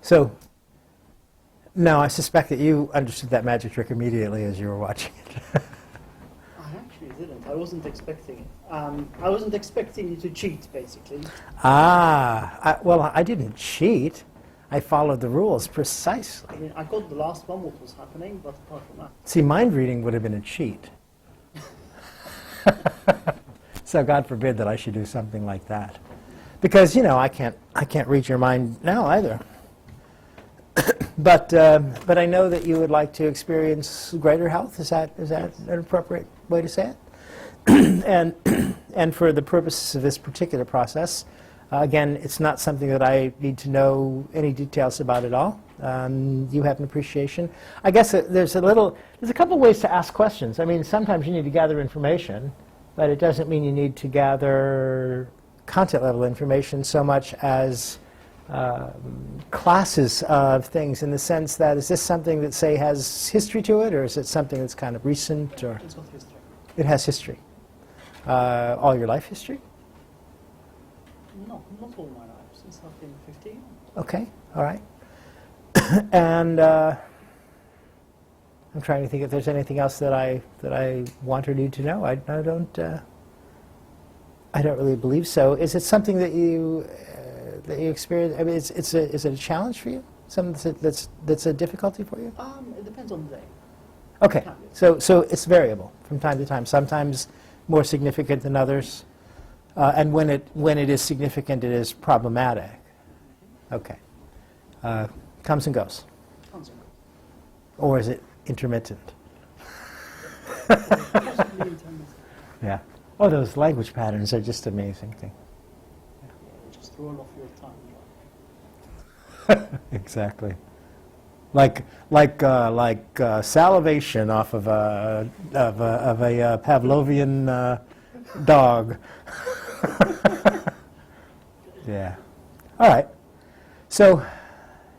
So, now I suspect that you understood that magic trick immediately as you were watching it. I actually didn't. I wasn't expecting it. I wasn't expecting you to cheat, basically. Well, I didn't cheat. I followed the rules precisely. I mean, I got the last one, what was happening, but apart from that. See, mind reading would have been a cheat. So God forbid that I should do something like that. Because, you know, I can't read your mind now either. But I know that you would like to experience greater health. Is that an appropriate way to say it? And for the purposes of this particular process, again, it's not something that I need to know any details about at all. You have an appreciation. I guess there's a couple ways to ask questions. I mean, sometimes you need to gather information, but it doesn't mean you need to gather content level information so much as classes of things, in the sense that, is this something that, say, has history to it, or is it something that's kind of recent? Or It's got history. it has history. All your life history? No, not all my life, since I've been 15. Okay, all right. And I'm trying to think if there's anything else that I want or need to know. I don't really believe so. Is it something that you experience? I mean, is it a challenge for you? Something that's a difficulty for you? It depends on the day. Okay, so it's variable from time to time. Sometimes more significant than others, and when it is significant, it is problematic. Okay, comes and goes. Comes and goes. Or is it intermittent? Possibly intermittent. Yeah. Oh, those language patterns are just amazing thing. Yeah, just roll off your tongue. Exactly. Like salivation off of a Pavlovian dog. Yeah. All right. So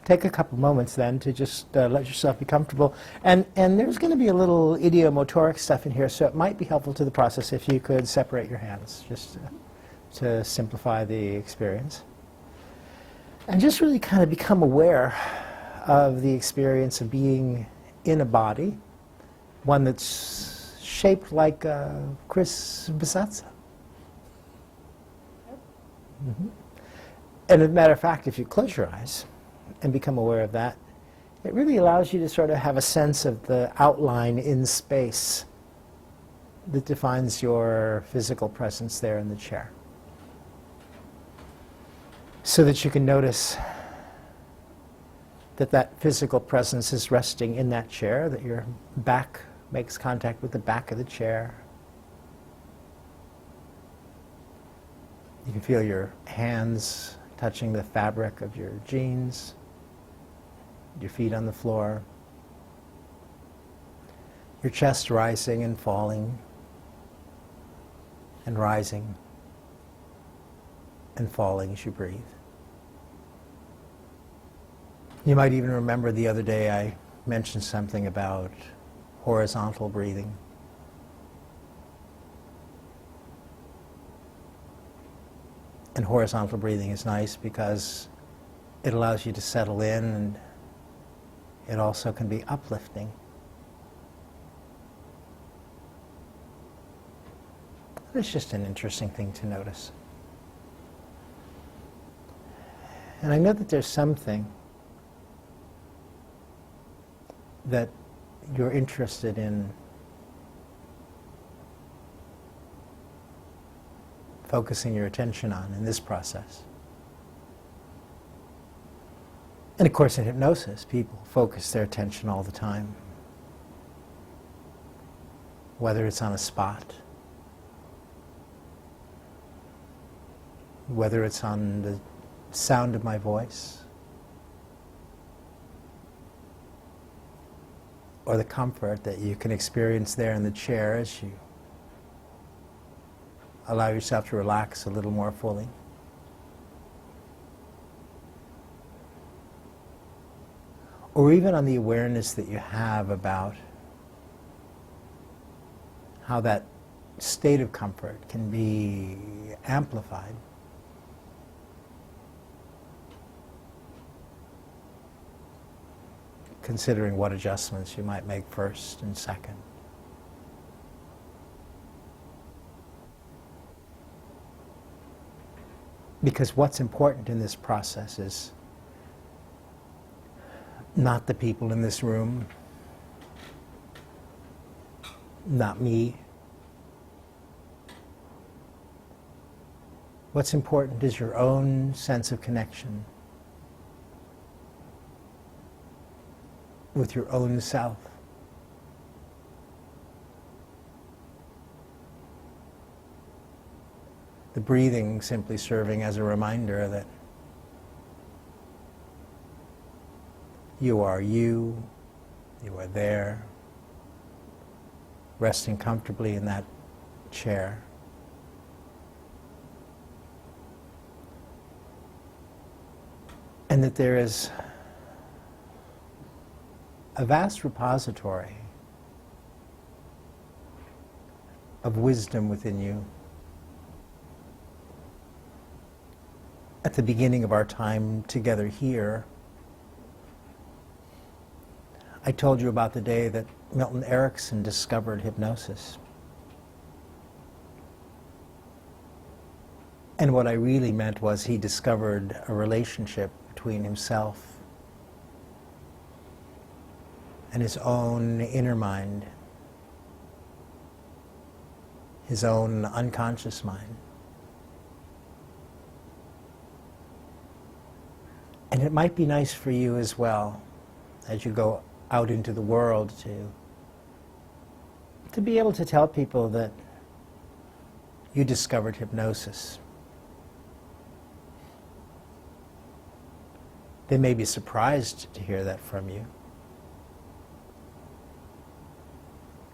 take a couple moments then to just let yourself be comfortable. And there's going to be a little idiomotoric stuff in here, so it might be helpful to the process if you could separate your hands, just to simplify the experience. And just really kind of become aware of the experience of being in a body, one that's shaped like Chris Bisatsa. Mm-hmm. And as a matter of fact, if you close your eyes and become aware of that, it really allows you to sort of have a sense of the outline in space that defines your physical presence there in the chair. So that you can notice that physical presence is resting in that chair, that your back makes contact with the back of the chair. You can feel your hands touching the fabric of your jeans, your feet on the floor, your chest rising and falling, and rising and falling as you breathe. You might even remember the other day I mentioned something about horizontal breathing. And horizontal breathing is nice because it allows you to settle in, and it also can be uplifting. It's just an interesting thing to notice. And I know that there's something that you're interested in focusing your attention on in this process. And of course, in hypnosis, people focus their attention all the time. Whether it's on a spot, whether it's on the sound of my voice, or the comfort that you can experience there in the chair as you allow yourself to relax a little more fully. Or even on the awareness that you have about how that state of comfort can be amplified considering what adjustments you might make first and second. Because what's important in this process is not the people in this room, not me. What's important is your own sense of connection with your own self. The breathing simply serving as a reminder that you are there, resting comfortably in that chair. And that there is a vast repository of wisdom within you. At the beginning of our time together here, I told you about the day that Milton Erickson discovered hypnosis. And what I really meant was he discovered a relationship between himself and his own inner mind, his own unconscious mind. And it might be nice for you as well, as you go out into the world, to be able to tell people that you discovered hypnosis. They may be surprised to hear that from you.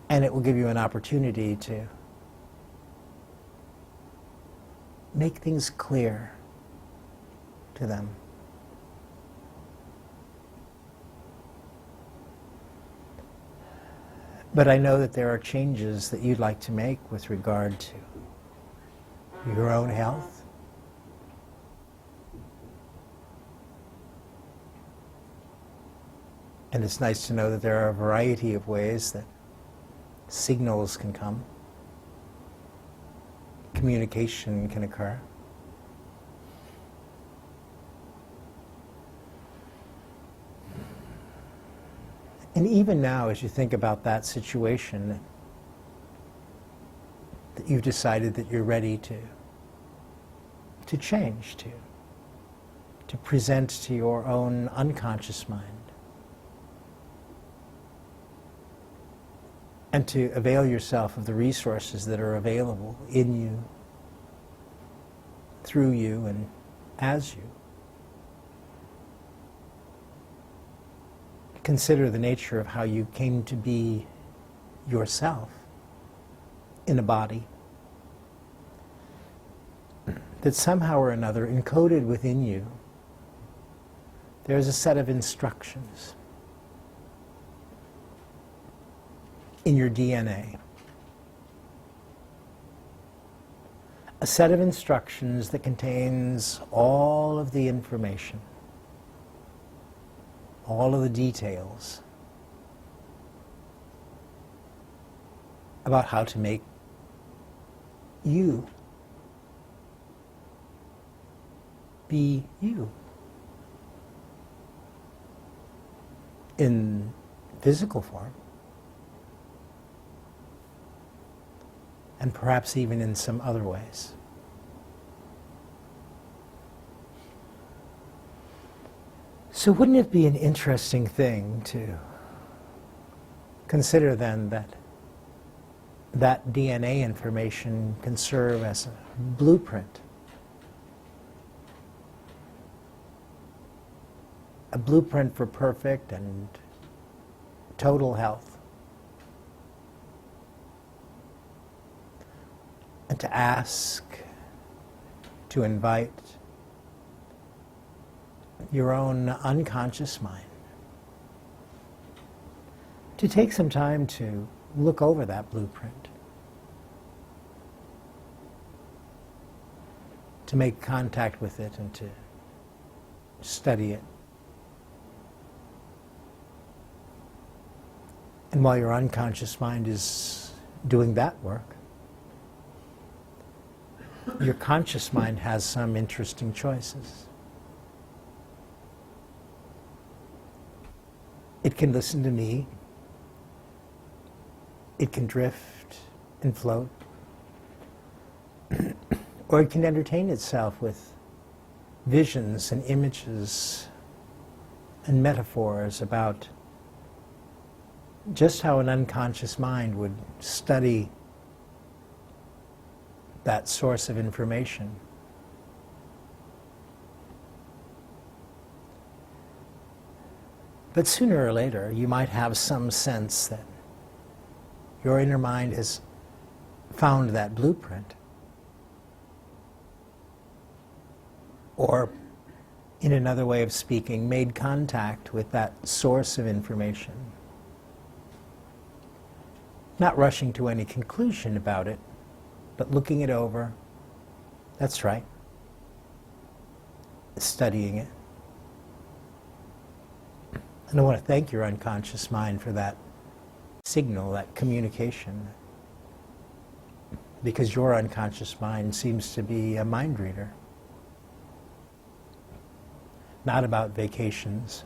And it will give you an opportunity to make things clear to them. But I know that there are changes that you'd like to make with regard to your own health, and it's nice to know that there are a variety of ways that signals can come, communication can occur. And even now, as you think about that situation, that you've decided that you're ready to change, to present to your own unconscious mind, and to avail yourself of the resources that are available in you, through you, and as you. Consider the nature of how you came to be yourself in a body. That somehow or another, encoded within you, there's a set of instructions in your DNA. A set of instructions that contains all of the information, all of the details about how to make you be you in physical form, and perhaps even in some other ways. So wouldn't it be an interesting thing to consider then that DNA information can serve as a blueprint for perfect and total health, and to ask, to invite your own unconscious mind to take some time to look over that blueprint, to make contact with it and to study it, And while your unconscious mind is doing that work, your conscious mind has some interesting choices. It can listen to me. It can drift and float. Or it can entertain itself with visions and images and metaphors about just how an unconscious mind would study that source of information. But sooner or later, you might have some sense that your inner mind has found that blueprint. Or, in another way of speaking, made contact with that source of information. Not rushing to any conclusion about it, but looking it over. That's right. Studying it. And I want to thank your unconscious mind for that signal, that communication. Because your unconscious mind seems to be a mind reader. Not about vacations.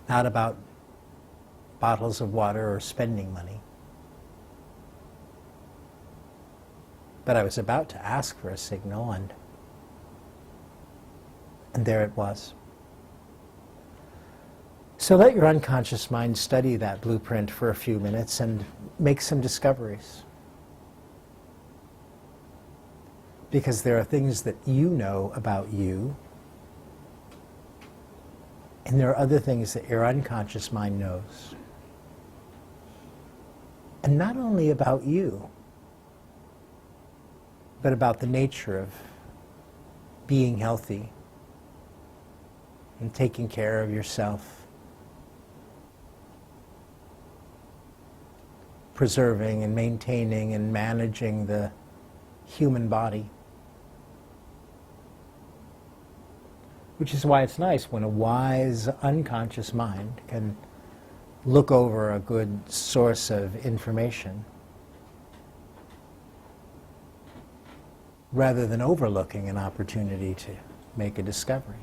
Not about bottles of water or spending money. But I was about to ask for a signal, and there it was. So let your unconscious mind study that blueprint for a few minutes and make some discoveries. Because there are things that you know about you, and there are other things that your unconscious mind knows. And not only about you, but about the nature of being healthy and taking care of yourself, preserving and maintaining and managing the human body. Which is why it's nice when a wise, unconscious mind can look over a good source of information rather than overlooking an opportunity to make a discovery.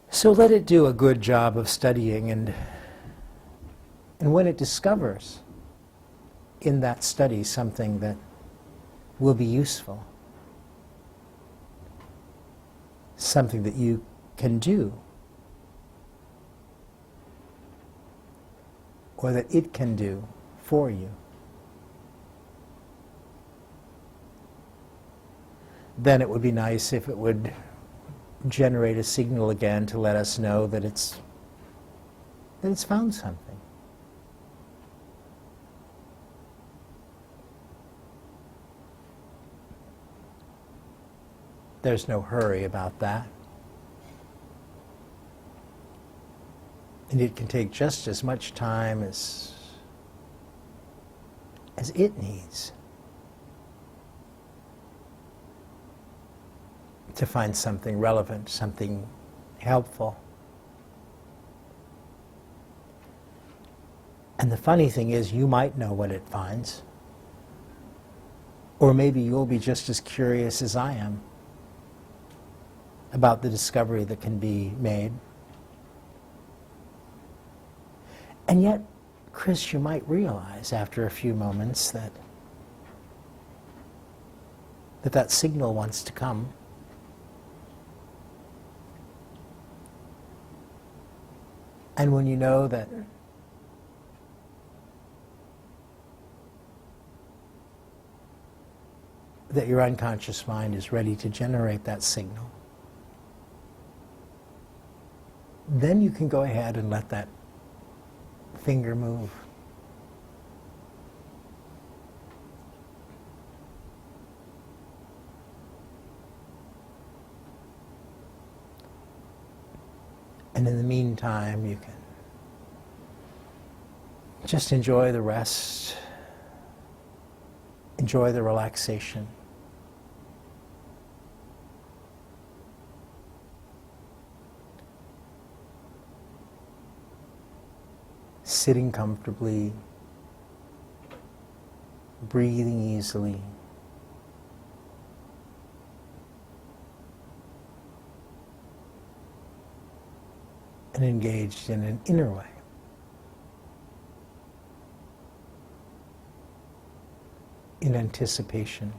So let it do a good job of studying, and when it discovers in that study something that will be useful, something that you can do, or that it can do for you, then it would be nice if it would generate a signal again to let us know that it's found something. There's no hurry about that. And it can take just as much time as it needs to find something relevant, something helpful. And the funny thing is, you might know what it finds. Or maybe you'll be just as curious as I am about the discovery that can be made. And yet, Chris, you might realize after a few moments that signal wants to come. And when you know that your unconscious mind is ready to generate that signal, then you can go ahead and let that finger move. And in the meantime, you can just enjoy the rest, enjoy the relaxation. sitting comfortably, breathing easily, and engaged in an inner way. In anticipation.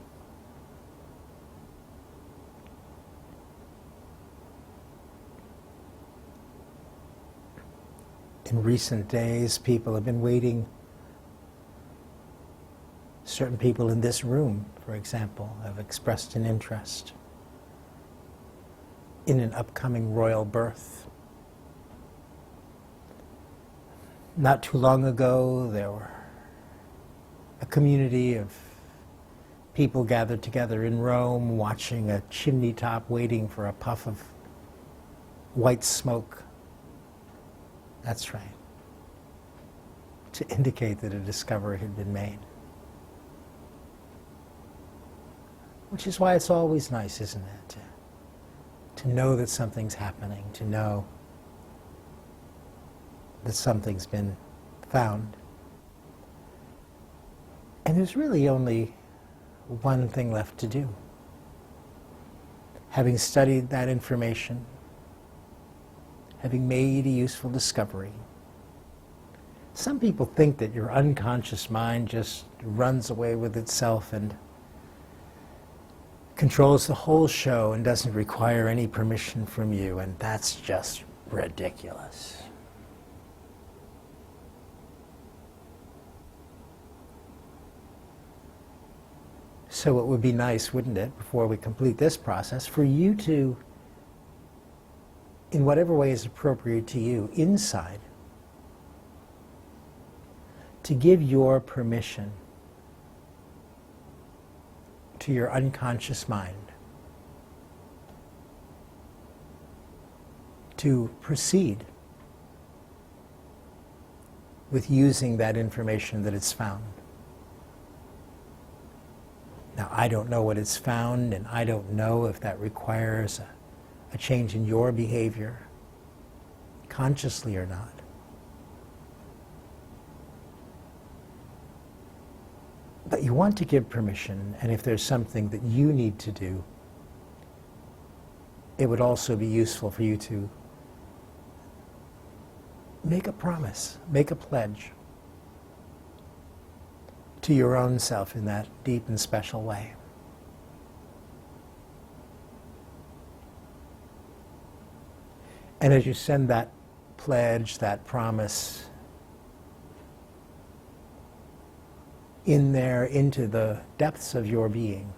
In recent days, people have been waiting. Certain people in this room, for example, have expressed an interest in an upcoming royal birth. Not too long ago, there were a community of people gathered together in Rome, watching a chimney top, waiting for a puff of white smoke. That's right. To indicate that a discovery had been made. Which is why it's always nice, isn't it? To know that something's happening, to know that something's been found. And there's really only one thing left to do. Having studied that information, having made a useful discovery. Some people think that your unconscious mind just runs away with itself and controls the whole show and doesn't require any permission from you, and that's just ridiculous. So it would be nice, wouldn't it, before we complete this process, for you to, in whatever way is appropriate to you, inside, to give your permission to your unconscious mind to proceed with using that information that it's found. Now, I don't know what it's found, and I don't know if that requires a change in your behavior, consciously or not. But you want to give permission, and if there's something that you need to do, it would also be useful for you to make a promise, make a pledge to your own self in that deep and special way. And as you send that pledge, that promise in there into the depths of your being,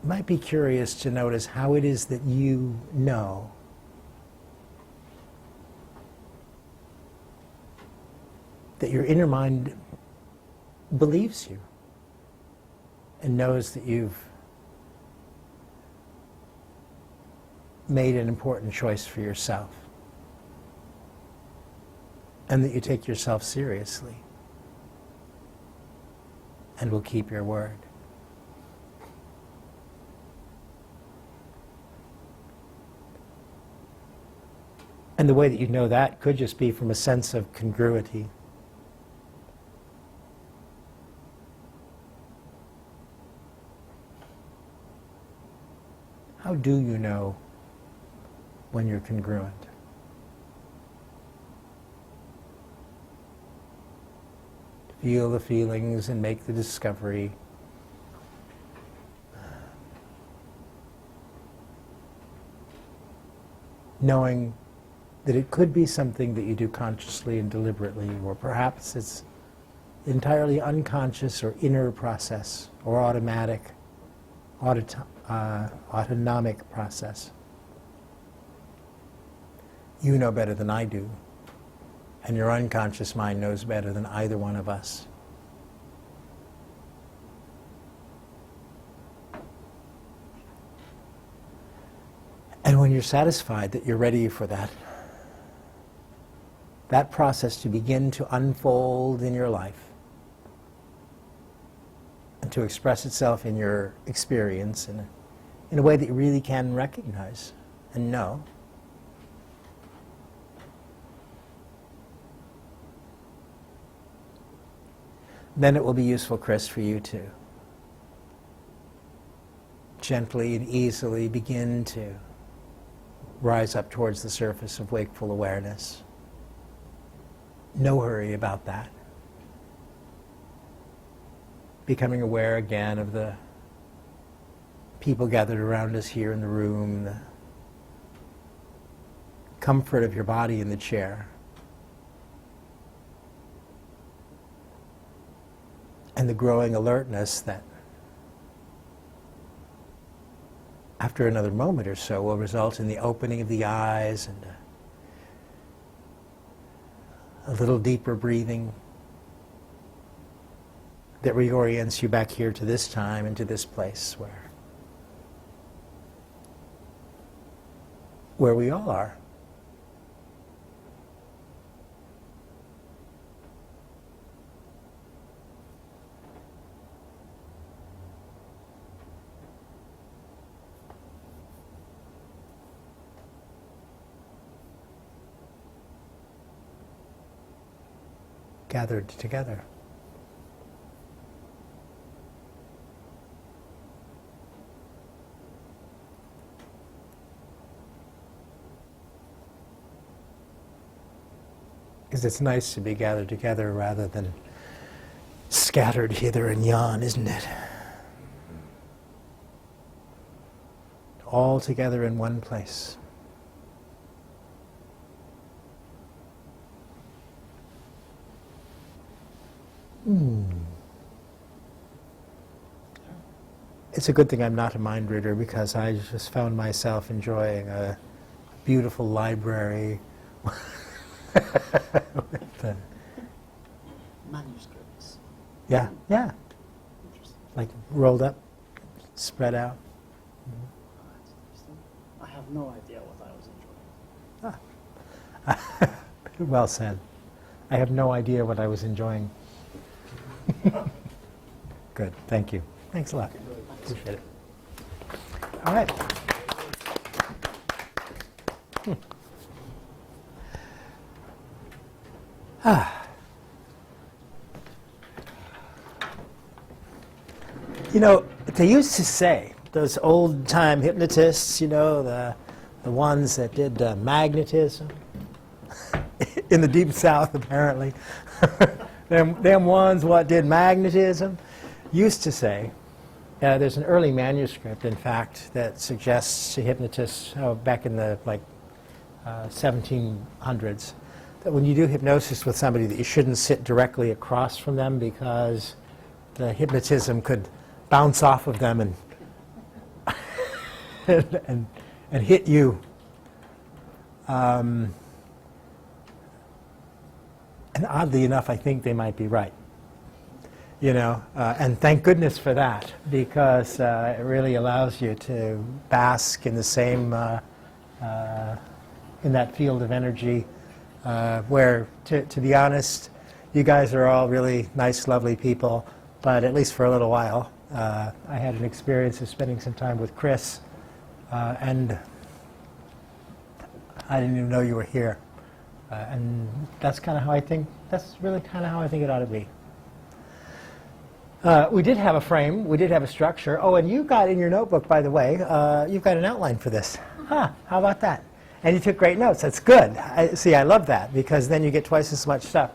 you might be curious to notice how it is that you know that your inner mind believes you and knows that you've made an important choice for yourself and that you take yourself seriously and will keep your word. And the way that you know that could just be from a sense of congruity. How do you know when you're congruent? Feel the feelings and make the discovery. Knowing that it could be something that you do consciously and deliberately, or perhaps it's entirely unconscious or inner process or automatic, autonomic process. You know better than I do, and your unconscious mind knows better than either one of us. And when you're satisfied that you're ready for that process to begin to unfold in your life and to express itself in your experience in a way that you really can recognize and know, then it will be useful, Chris, for you to gently and easily begin to rise up towards the surface of wakeful awareness. No hurry about that. Becoming aware again of the people gathered around us here in the room, the comfort of your body in the chair, and the growing alertness that after another moment or so will result in the opening of the eyes and a little deeper breathing that reorients you back here to this time and to this place where we all are. Gathered together. Because it's nice to be gathered together rather than scattered hither and yon, isn't it? All together in one place. It's a good thing I'm not a mind reader, because I just found myself enjoying a beautiful library with Manuscripts. yeah, Interesting. like rolled up, spread out. Oh, that's interesting. I have no idea what I was enjoying. Well said. I have no idea what I was enjoying. Good, thank you. Thanks a lot. Appreciate it. All right. You know, they used to say, those old-time hypnotists, you know, the ones that did magnetism, in the Deep South, apparently, them ones what did magnetism, used to say, there's an early manuscript, in fact, that suggests to hypnotists back in the 1700s that when you do hypnosis with somebody that you shouldn't sit directly across from them, because the hypnotism could bounce off of them and hit you. And oddly enough, I think they might be right. You know, and thank goodness for that, because it really allows you to bask in the same, in that field of energy, where, to be honest, you guys are all really nice, lovely people, but at least for a little while. I had an experience of spending some time with Chris, and I didn't even know you were here. And that's kind of how I think, that's really kind of how I think it ought to be. We did have a frame, we did have a structure. Oh, and you got in your notebook, by the way, you've got an outline for this. Huh, how about that? And you took great notes, that's good. I love that, because then you get twice as much stuff.